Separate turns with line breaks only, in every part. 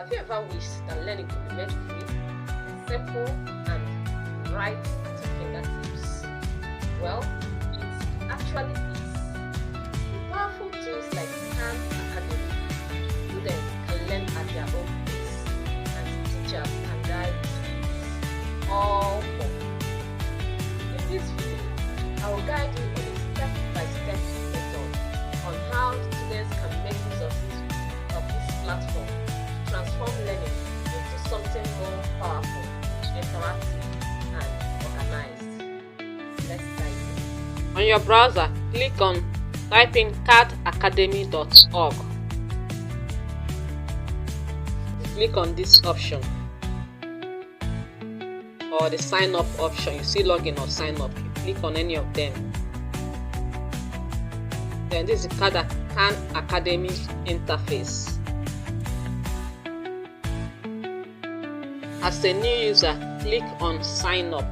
Have you ever wished that learning could be made free, simple, and right at your fingertips? Well, it actually is. With powerful tools like Khan Academy, students can learn at their own pace, and teachers can guide students, all for free. In this video, I will guide you on a step-by-step method on how students can make use of this platform to transform learning into something more powerful, interactive, and organized. Let's dive in. On your browser, click on type in cardacademy.org. Click on this option or the sign up option. You see login or sign up. You click on any of them. Then this is the Khan Academy interface. As a new user, click on sign up.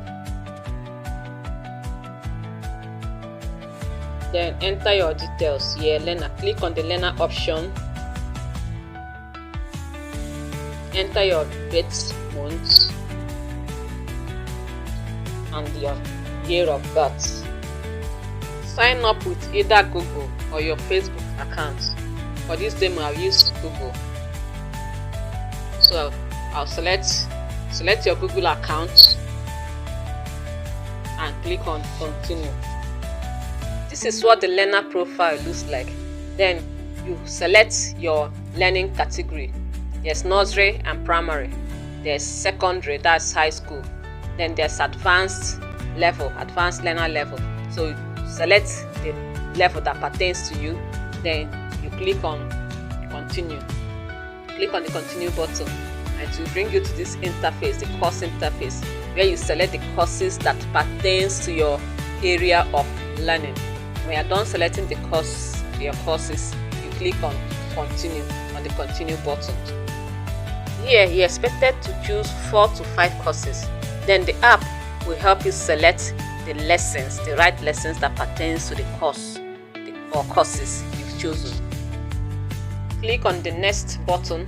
Then enter your details here. Learner. Click on the learner option. Enter your date, month, and your year of birth. Sign up with either Google or your Facebook account. For this demo, I'll use Google. So I'll select your Google account and click on continue. This is what the learner profile looks like. Then you select your learning category. There's nursery and primary. There's secondary, that's high school. Then there's advanced learner level. So you select the level that pertains to you. Then you click on continue. Click on the continue button, and it will bring you to this interface, the course interface, where you select the courses that pertains to your area of learning. When you're done selecting your courses, you click on continue on the continue button. Here you're expected to choose 4 to 5 courses. Then the app will help you select the lessons, the right lessons that pertains to the course or courses you've chosen. Click on the next button.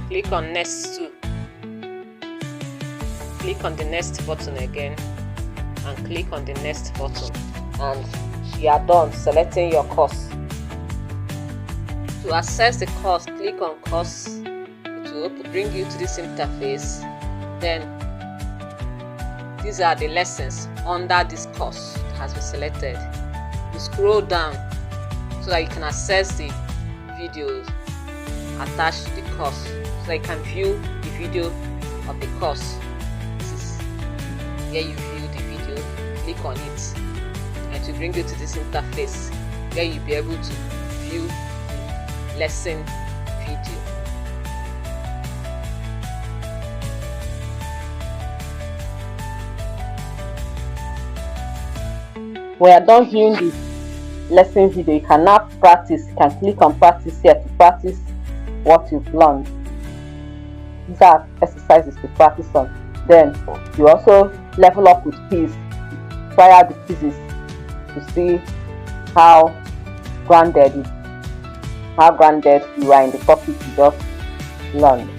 Click on next too. Click on the next button again, and click on the next button, and you are done selecting your course. To access the course, click on course. It will bring you to this interface. Then these are the lessons under this course that has been selected. You scroll down so that you can access the videos attached to the course, so you can view the video of the course. This is where you view the video. Click on it, and it will bring you to this interface where you'll be able to view the lesson video. When you're done viewing the lesson video, you can now practice. You can click on practice here to practice what you've learned. These are exercises to practice on. Then you also level up with quiz, try out the quizzes to see how grounded you are in the topic you just learned.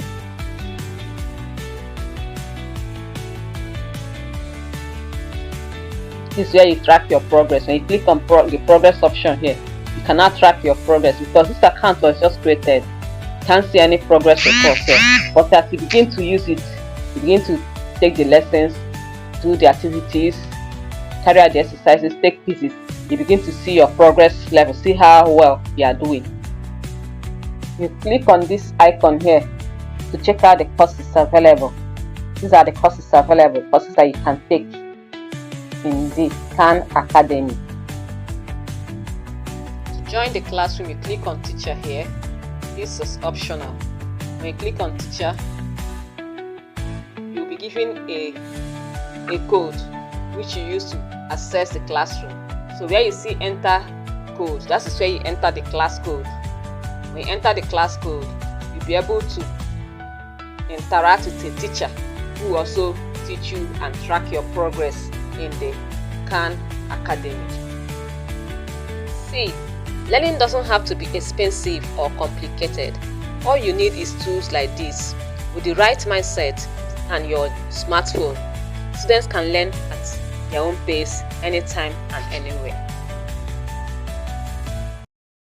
This is where you track your progress. When you click on the progress option here, you cannot track your progress because this account was just created. You can't see any progress reports here. But as you begin to use it, you begin to take the lessons, do the activities, carry out the exercises, take quizzes, you begin to see your progress level, see how well you are doing. You click on this icon here to check out the courses available. These are the courses available, courses that you can take in the Khan Academy. To join the classroom, you click on teacher here. This is optional. When you click on teacher, you'll be given a code which you use to access the classroom. So where you see enter code, that is where you enter the class code. When you enter the class code, you'll be able to interact with a teacher who will also teach you and track your progress in the Khan Academy. See, Learning doesn't have to be expensive or complicated. All you need is tools like this. With the right mindset and your smartphone, students can learn at their own pace, anytime and anywhere.